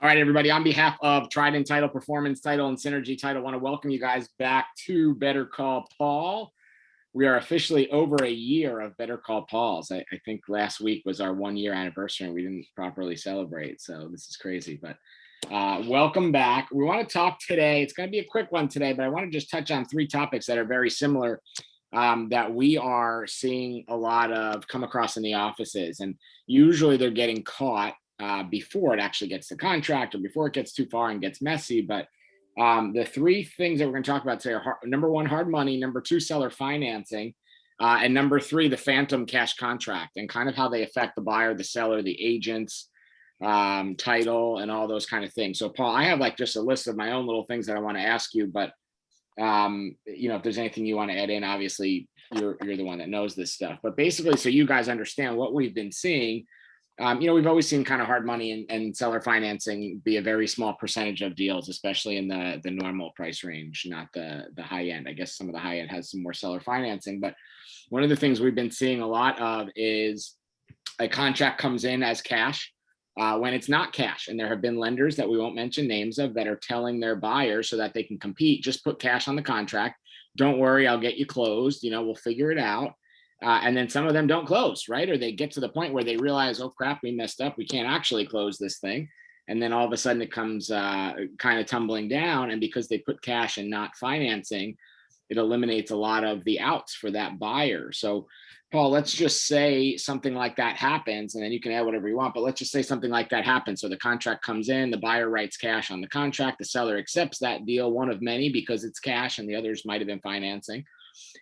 All right, everybody, on behalf of Trident Title, Performance Title, and Synergy Title, I want to welcome you guys back to Better Call Paul. We are officially over a year of Better Call Pauls. I think last week was our 1-year anniversary and we didn't properly celebrate. So this is crazy, but welcome back. We want to talk today. It's going to be a quick one today, but I want to just touch on 3 topics that are very similar that we are seeing a lot of come across in the offices. And usually they're getting caught before it actually gets to contract or before it gets too far and gets messy. But the 3 things that we're going to talk about today are number 1, hard money, number 2, seller financing, and number 3, the phantom cash contract, and kind of how they affect the buyer, the seller, the agents, title, and all those kind of things. So Paul, I have like just a list of my own little things that I want to ask you, but if there's anything you want to add in, obviously you're the one that knows this stuff. But basically, so you guys understand what we've been seeing. We've always seen kind of hard money and seller financing be a very small percentage of deals, especially in the normal price range, not the high end. I guess some of the high end has some more seller financing, but one of the things we've been seeing a lot of is a contract comes in as cash when it's not cash. And there have been lenders that we won't mention names of that are telling their buyers so that they can compete, just put cash on the contract. Don't worry, I'll get you closed. We'll figure it out. And then some of them don't close, right? Or they get to the point where they realize, oh crap, we messed up. We can't actually close this thing. And then all of a sudden it comes kind of tumbling down. And because they put cash and not financing, it eliminates a lot of the outs for that buyer. So Paul, let's just say something like that happens, and then you can add whatever you want, but let's just say something like that happens. So the contract comes in, the buyer writes cash on the contract, the seller accepts that deal, one of many because it's cash and the others might have been financing.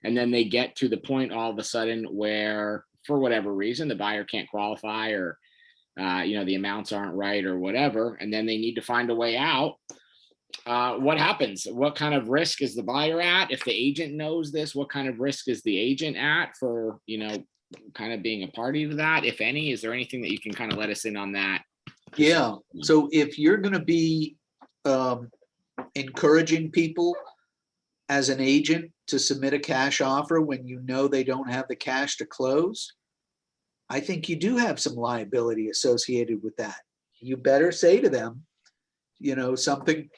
And then they get to the point all of a sudden where, for whatever reason, the buyer can't qualify or, the amounts aren't right or whatever, and then they need to find a way out. What happens? What kind of risk is the buyer at? If the agent knows this, what kind of risk is the agent at for, kind of being a party to that, if any? Is there anything that you can kind of let us in on that? Yeah. So if you're going to be encouraging people as an agent to submit a cash offer when you know they don't have the cash to close, I think you do have some liability associated with that. You better say to them, something,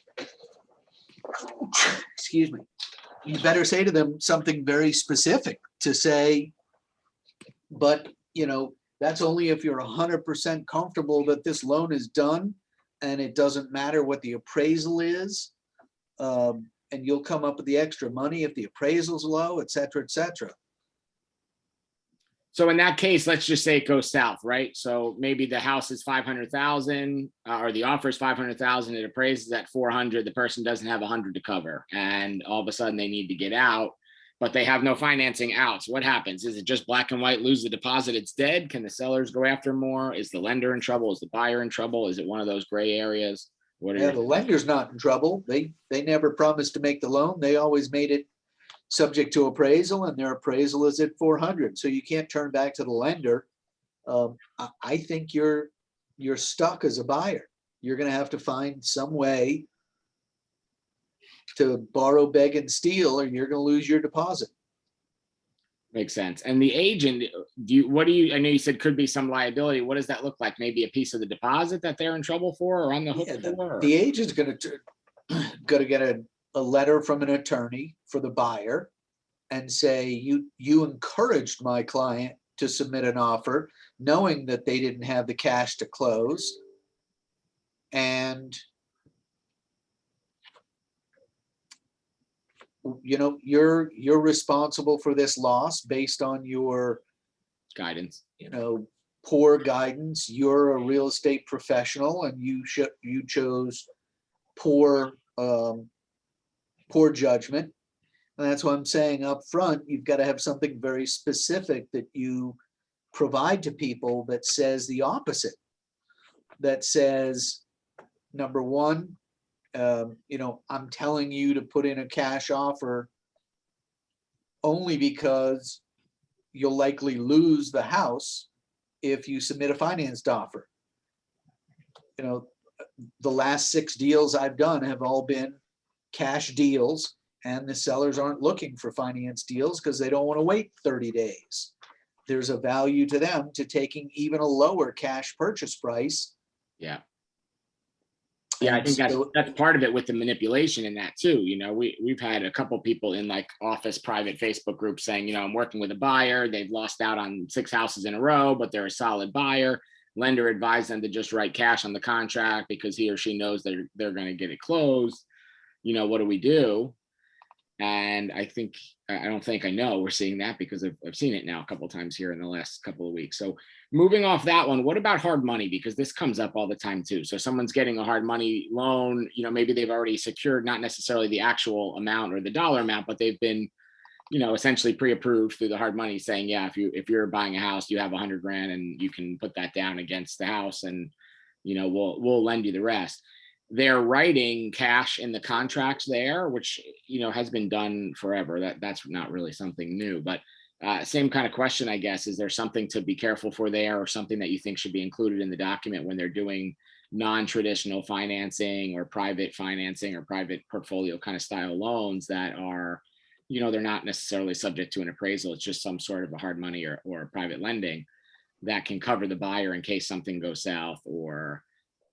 excuse me, you better say to them something very specific to say, but, that's only if you're 100% comfortable that this loan is done and it doesn't matter what the appraisal is. And you'll come up with the extra money if the appraisal's low, et cetera, et cetera. So in that case, let's just say it goes south, right? So maybe the house is 500,000 or the offer is 500,000. It appraises at 400. The person doesn't have 100 to cover. And all of a sudden they need to get out, but they have no financing outs. What happens? Is it just black and white, lose the deposit, it's dead? Can the sellers go after more? Is the lender in trouble? Is the buyer in trouble? Is it one of those gray areas? The lender's not in trouble. They never promised to make the loan. They always made it subject to appraisal, and their appraisal is at 400. So you can't turn back to the lender. I think you're stuck as a buyer. You're going to have to find some way to borrow, beg, and steal, or you're going to lose your deposit. Makes sense. And the agent, I know you said could be some liability. What does that look like? Maybe a piece of the deposit that they're in trouble for or on the hook for? The agent's going to get a letter from an attorney for the buyer and say, you encouraged my client to submit an offer knowing that they didn't have the cash to close. And you're responsible for this loss based on your guidance, poor guidance. You're a real estate professional and you chose poor judgment. And that's what I'm saying up front. You've got to have something very specific that you provide to people that says the opposite. That says, number one, I'm telling you to put in a cash offer only because you'll likely lose the house if you submit a financed offer. The last 6 deals I've done have all been cash deals, and the sellers aren't looking for finance deals because they don't want to wait 30 days. There's a value to them to taking even a lower cash purchase price. Yeah. Yeah, I And think so, that's part of it with the manipulation in that too. We've had a couple people in like office private Facebook groups saying, I'm working with a buyer. They've lost out on 6 houses in a row, but they're a solid buyer. Lender advised them to just write cash on the contract because he or she knows they're going to get it closed. What do we do? And I don't think I know we're seeing that because I've seen it now a couple of times here in the last couple of weeks. So moving off that one, what about hard money? Because this comes up all the time too. So someone's getting a hard money loan, maybe they've already secured not necessarily the actual amount or the dollar amount, but they've been, essentially pre-approved through the hard money saying, yeah, if you're buying a house, you have 100 grand and you can put that down against the house and, we'll lend you the rest. They're writing cash in the contracts there, which has been done forever. That's not really something new, but same kind of question, I guess. Is there something to be careful for there, or something that you think should be included in the document when they're doing non-traditional financing or private financing or private portfolio kind of style loans that are, they're not necessarily subject to an appraisal. It's just some sort of a hard money or private lending that can cover the buyer in case something goes south or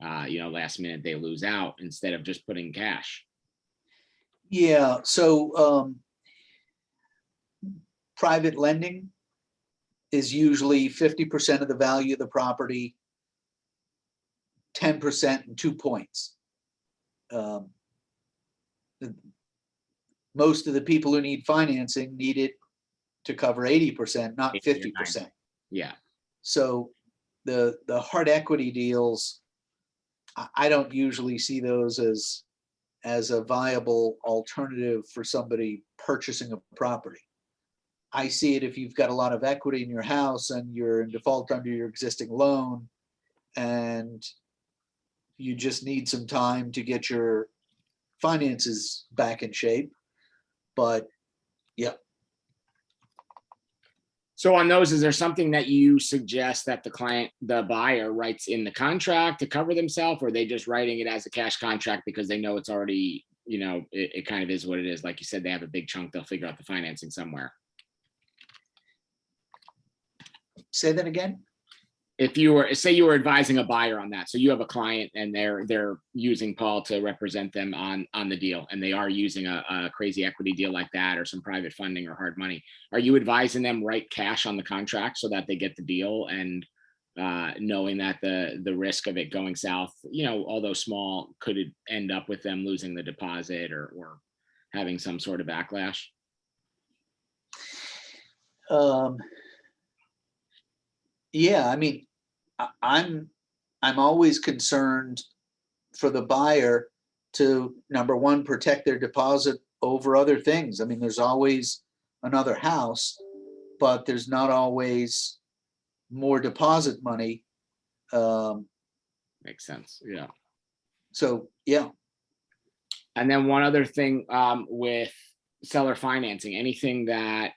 last minute they lose out, instead of just putting cash. yeah, so private lending is usually 50% of the value of the property, 10% and 2 points. Most of the people who need financing need it to cover 80%, not 50%. Yeah. So the hard equity deals, I don't usually see those as a viable alternative for somebody purchasing a property. I see it if you've got a lot of equity in your house and you're in default under your existing loan and you just need some time to get your finances back in shape. But yeah. So on those, is there something that you suggest that the buyer writes in the contract to cover themselves, or are they just writing it as a cash contract because they know it's already, it kind of is what it is? Like you said, they have a big chunk, they'll figure out the financing somewhere. Say that again. If you were, say you were advising a buyer on that, so you have a client and they're using Paul to represent them on the deal, and they are using a crazy equity deal like that or some private funding or hard money, are you advising them write cash on the contract so that they get the deal, and knowing that the risk of it going south, although small, could it end up with them losing the deposit or having some sort of backlash? Yeah, I mean, I'm always concerned for the buyer to, number one, protect their deposit over other things. I mean, there's always another house, but there's not always more deposit money. Makes sense. Yeah. So, yeah. And then one other thing with seller financing, anything that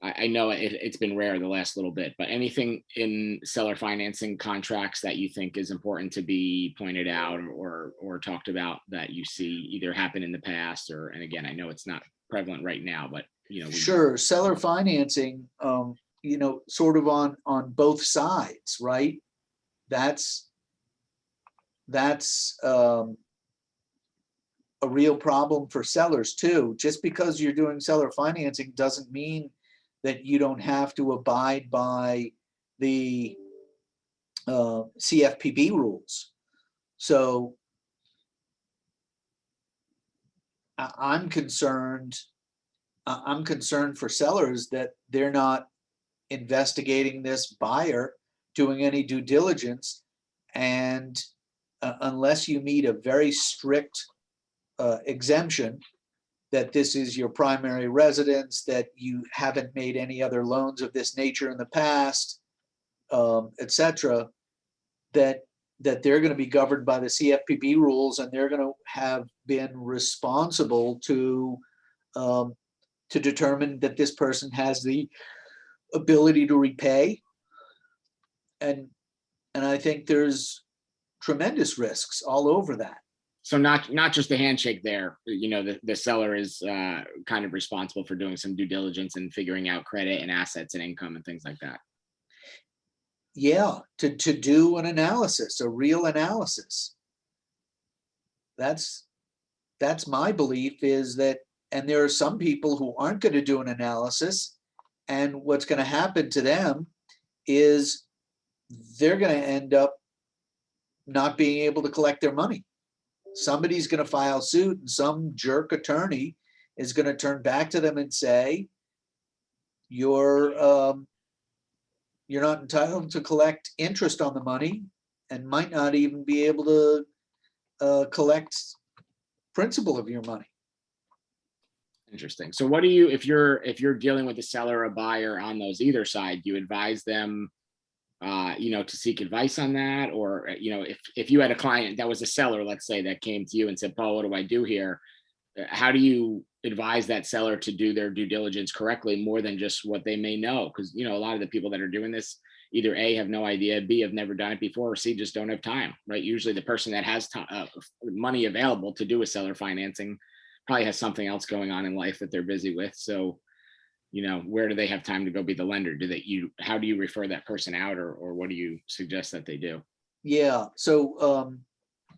I know it's been rare the last little bit, but anything in seller financing contracts that you think is important to be pointed out or talked about that you see either happen in the past, or, and again, I know it's not prevalent right now, but Sure, seller financing, sort of on both sides, right? That's a real problem for sellers too. Just because you're doing seller financing doesn't mean that you don't have to abide by the CFPB rules. So I'm concerned for sellers that they're not investigating this buyer, doing any due diligence, and unless you meet a very strict exemption that this is your primary residence, that you haven't made any other loans of this nature in the past, etc., that they're going to be governed by the CFPB rules, and they're going to have been responsible to determine that this person has the ability to repay. And I think there's tremendous risks all over that. So not just a handshake there, the seller is kind of responsible for doing some due diligence and figuring out credit and assets and income and things like that. Yeah, to do an analysis, a real analysis. That's my belief is that, and there are some people who aren't going to do an analysis, and what's going to happen to them is they're going to end up not being able to collect their money. Somebody's going to file suit, and some jerk attorney is going to turn back to them and say, you're not entitled to collect interest on the money, and might not even be able to collect principal of your money. Interesting. So what do you, if you're dealing with a seller or a buyer on those either side, do you advise them, to seek advice on that? Or, if you had a client that was a seller, let's say, that came to you and said, Paul, what do I do here? How do you advise that seller to do their due diligence correctly, more than just what they may know? Because, a lot of the people that are doing this, either A, have no idea, B, have never done it before, or C, just don't have time, right? Usually the person that has money available to do a seller financing probably has something else going on in life that they're busy with. So, where do they have time to go be the lender? How do you refer that person out, or what do you suggest that they do? Yeah, so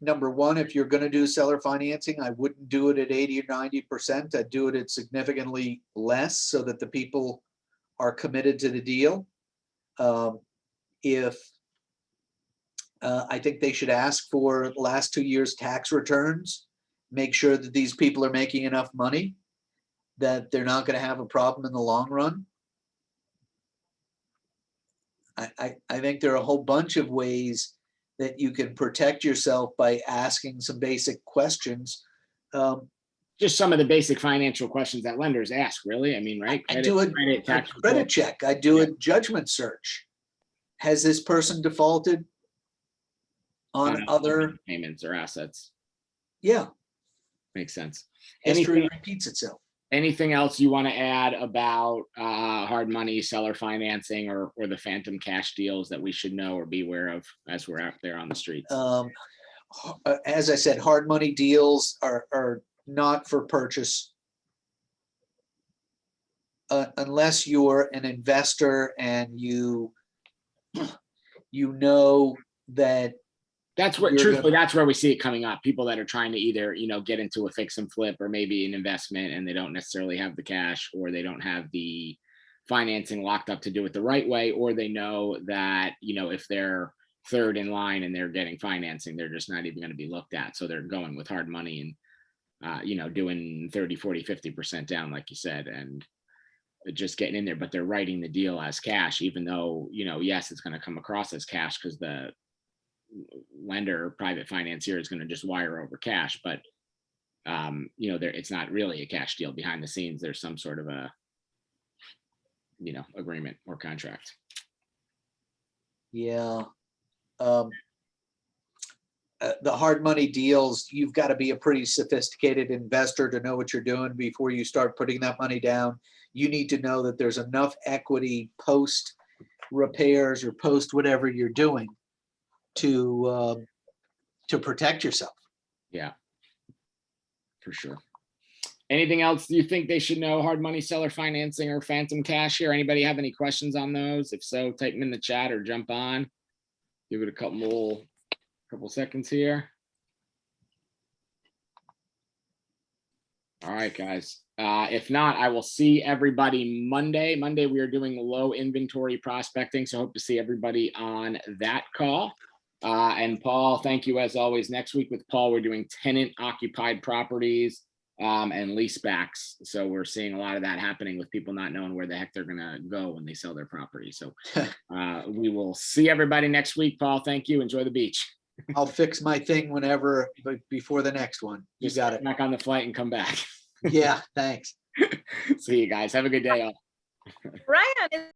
number one, if you're going to do seller financing, I wouldn't do it at 80 or 90%. I'd do it at significantly less, so that the people are committed to the deal. I think they should ask for the last 2 years' tax returns, make sure that these people are making enough money that they're not going to have a problem in the long run. I think there are a whole bunch of ways that you can protect yourself by asking some basic questions. Just some of the basic financial questions that lenders ask, really. I mean, right? I do a credit check. I do a judgment search. Has this person defaulted on other payments or assets? Yeah. Makes sense. History repeats itself. Anything else you want to add about hard money seller financing, or the phantom cash deals that we should know or be aware of as we're out there on the streets? As I said, hard money deals are not for purchase unless you're an investor and you know that. That's what, truthfully, that's where we see it coming up. People that are trying to either, get into a fix and flip, or maybe an investment, and they don't necessarily have the cash, or they don't have the financing locked up to do it the right way, or they know that, if they're third in line and they're getting financing, they're just not even going to be looked at. So they're going with hard money and, doing 30, 40, 50% down, like you said, and just getting in there, but they're writing the deal as cash, even though, yes, it's going to come across as cash because the lender or private financier is going to just wire over cash, but it's not really a cash deal. Behind the scenes, there's some sort of a agreement or contract. Yeah. The hard money deals, you've got to be a pretty sophisticated investor to know what you're doing before you start putting that money down. You need to know that there's enough equity post repairs or post whatever you're doing to protect yourself. Yeah, for sure. Anything else you think they should know? Hard money seller financing or phantom cash here? Anybody have any questions on those? If so, type them in the chat or jump on. Give it a couple seconds here. All right, guys. If not, I will see everybody Monday. Monday, we are doing low inventory prospecting, so hope to see everybody on that call. And Paul, thank you as always. Next week with Paul, we're doing tenant occupied properties and lease backs. So we're seeing a lot of that happening with people not knowing where the heck they're going to go when they sell their property. So we will see everybody next week. Paul, thank you. Enjoy the beach. I'll fix my thing whenever, before the next one. You Just got it. Back on the flight and come back. Yeah, thanks. See you guys. Have a good day all. Ryan,